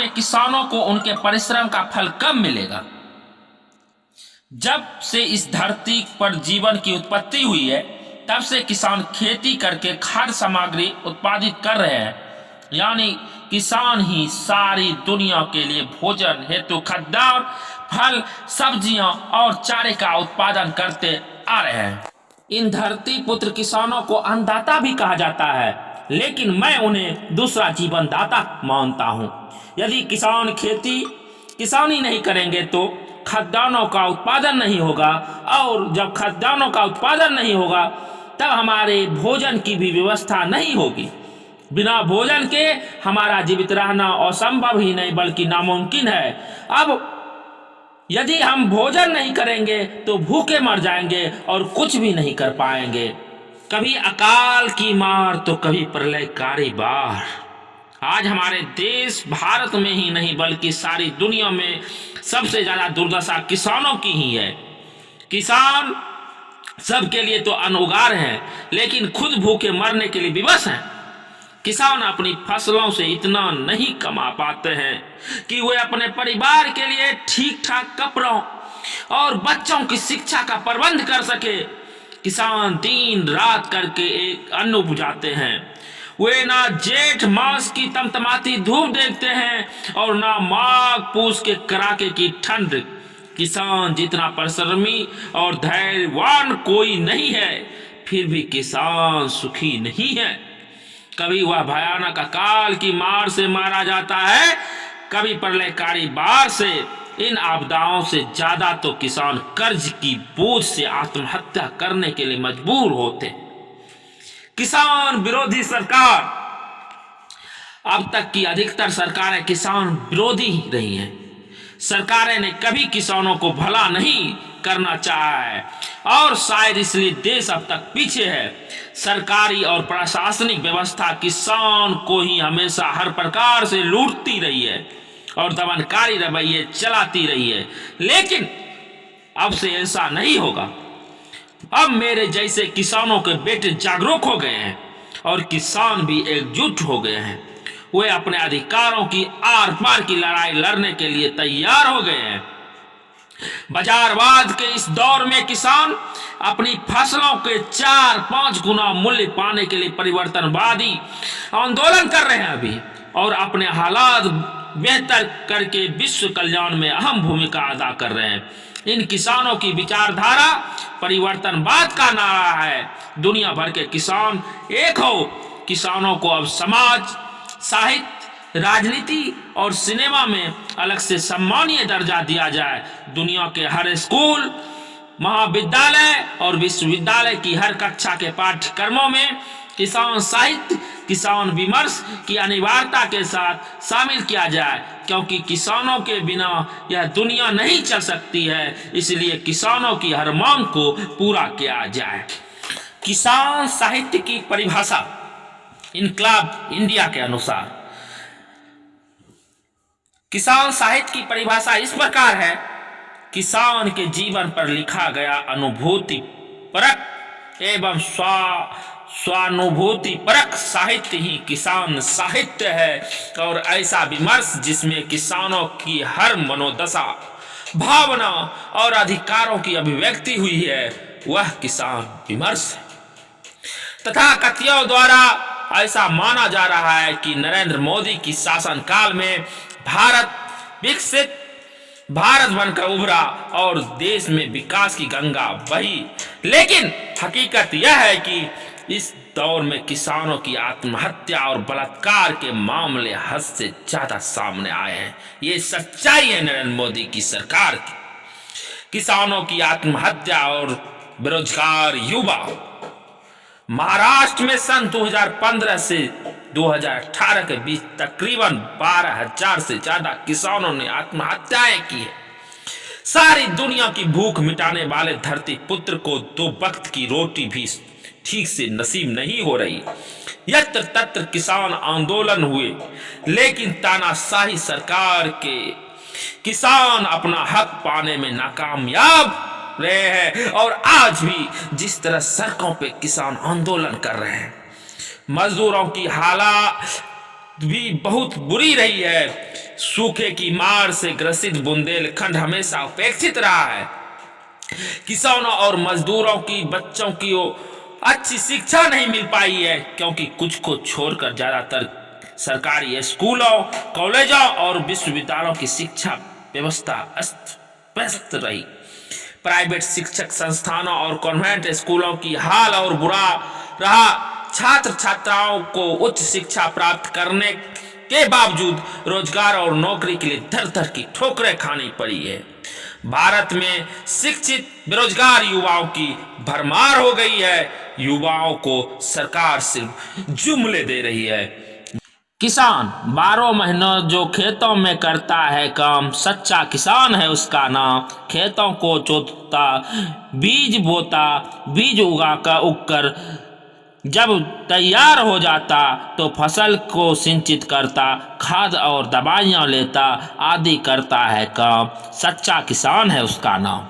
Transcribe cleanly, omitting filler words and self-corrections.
में किसानों को उनके परिश्रम का फल कब मिलेगा? जब से इस धरती पर जीवन की उत्पत्ति हुई है तब से किसान खेती करके खाद्य सामग्री उत्पादित कर रहे हैं, यानी किसान ही सारी दुनिया के लिए भोजन हेतु खाद्यान्न, फल, सब्जियां और चारे का उत्पादन करते आ रहे हैं। इन धरती पुत्र किसानों को अन्नदाता भी कहा जाता है, लेकिन मैं उन्हें दूसरा जीवन दाता मानता हूं। यदि किसान किसानी नहीं करेंगे तो खाद्यान्नों का उत्पादन नहीं होगा, और जब खाद्यान्नों का उत्पादन नहीं होगा तब हमारे भोजन की भी व्यवस्था नहीं होगी। बिना भोजन के हमारा जीवित रहना असंभव ही नहीं बल्कि नामुमकिन है। अब यदि हम भोजन नहीं करेंगे तो भूखे मर जाएंगे और कुछ भी नहीं कर पाएंगे। कभी अकाल की मार तो कभी प्रलयकारी बाढ़। आज हमारे देश भारत में ही नहीं बल्कि सारी दुनिया में सबसे ज्यादा दुर्दशा किसानों की ही है। किसान सबके लिए तो अन्न उगा रहे हैं, लेकिन खुद भूखे मरने के लिए विवश हैं। किसान अपनी फसलों से इतना नहीं कमा पाते हैं कि वे अपने परिवार के लिए ठीक ठाक कपड़ों और बच्चों की शिक्षा का प्रबंध कर सके। किसान दिन रात करके एक अन्न उपजाते हैं। वे ना जेठ मास की तमतमाती धूप देखते हैं और ना माघ पूस के कड़ाके की ठंड। किसान जितना परिश्रमी और धैर्यवान कोई नहीं है, फिर भी किसान सुखी नहीं है। कभी वह भयानक अकाल की मार से मारा जाता है, कभी प्रलयकारी बाढ़ से। इन आपदाओं से ज्यादा तो किसान कर्ज की बोझ से आत्महत्या करने के लिए मजबूर होते। किसान विरोधी सरकार, अब तक की अधिकतर सरकारें किसान विरोधी ही रही हैं। सरकारें ने कभी किसानों को भला नहीं करना चाहा है और शायद इसलिए देश अब तक पीछे है। सरकारी और प्रशासनिक व्यवस्था किसान को ही हमेशा हर प्रकार से लूटती रही है और दमनकारी रवैये चलाती रही है, लेकिन अब से ऐसा नहीं होगा। अब मेरे जैसे किसानों के बेटे जागरूक हो गए हैं और किसान भी एकजुट हो गए हैं। वे अपने अधिकारों की आर पार की लड़ाई लड़ने के लिए तैयार हो गए हैं। बाजारवाद के इस दौर में किसान अपनी फसलों के 4-5 गुना मूल्य पाने के लिए परिवर्तनवादी आंदोलन कर रहे हैं अभी, और अपने हालात बेहतर करके विश्व कल्याण में अहम भूमिका अदा कर रहे हैं। इन किसानों की विचारधारा परिवर्तनवाद का नारा है। दुनिया भर के किसान एक हो। किसानों को अब समाज, साहित्य, राजनीति और सिनेमा में अलग से सम्मानीय दर्जा दिया जाए। दुनिया के हर स्कूल, महाविद्यालय और विश्वविद्यालय की हर कक्षा के पाठ्यक्रमों में किसान साहित्य, किसान विमर्श की अनिवार्यता के साथ शामिल किया जाए, क्योंकि किसानों के बिना यह दुनिया नहीं चल सकती है। इसलिए किसानों की हर मांग को पूरा किया जाए। किसान साहित्य की परिभाषा इनकलाब इंडिया के अनुसार किसान साहित्य की परिभाषा इस प्रकार है: किसान के जीवन पर लिखा गया अनुभूति परक एवं स्वानुभूति परक साहित्य ही किसान साहित्य है, और ऐसा विमर्श जिसमें किसानों की हर मनोदशा, भावना और अधिकारों की अभिव्यक्ति हुई है, वह किसान विमर्श है। तथा कथियों द्वारा ऐसा माना जा रहा है कि नरेंद्र मोदी की शासनकाल में भारत विकसित भारत बनकर उभरा और देश में विकास की गंगा बही। लेकिन हकीकत यह है कि इस दौर में किसानों की आत्महत्या और बलात्कार के मामले हद से ज्यादा सामने आए हैं। ये सच्चाई है नरेंद्र मोदी की सरकार की। किसानों की आत्महत्या और बेरोजगार युवा। महाराष्ट्र में सन 2015 से 2018 के बीच तकरीबन 12,000 से ज्यादा किसानों ने आत्महत्याएं की है। सारी दुनिया की भूख मिटाने वाले धरती पुत्र को 2 वक्त की रोटी भी ठीक से नसीब नहीं हो रही। यत्र तत्र किसान आंदोलन हुए, लेकिन तानाशाही सरकार के किसान अपना हक पाने में नाकामयाब रहे हैं। और आज भी जिस तरह सड़कों पे किसान आंदोलन कर रहे हैं, मजदूरों की भी बहुत बुरी रही है। सूखे की मार से ग्रसित बुंदेलखंड हमेशा उपेक्षित रहा है। किसानों और मजदूरों की बच्चों की अच्छी शिक्षा नहीं मिल पाई है, क्योंकि कुछ को छोड़कर ज्यादातर सरकारी स्कूलों, कॉलेजों और विश्वविद्यालयों की शिक्षा व्यवस्था अस्त व्यस्त रही। प्राइवेट शिक्षक संस्थानों और कॉन्वेंट स्कूलों की हाल और बुरा रहा। छात्र छात्राओं को उच्च शिक्षा प्राप्त करने के बावजूद रोजगार और नौकरी के लिए दर दर की ठोकरें खानी पड़ी है। भारत में शिक्षित बेरोजगार युवाओं की भरमार हो गई है। युवाओं को सरकार सिर्फ जुमले दे रही है। किसान 12 महीनों जो खेतों में करता है काम, सच्चा किसान है उसका नाम। खेतों को जोतता, बीज बोता, बीज उगकर जब तैयार हो जाता तो फसल को सिंचित करता, खाद और दवाइयाँ लेता आदि करता है काम। सच्चा किसान है उसका नाम।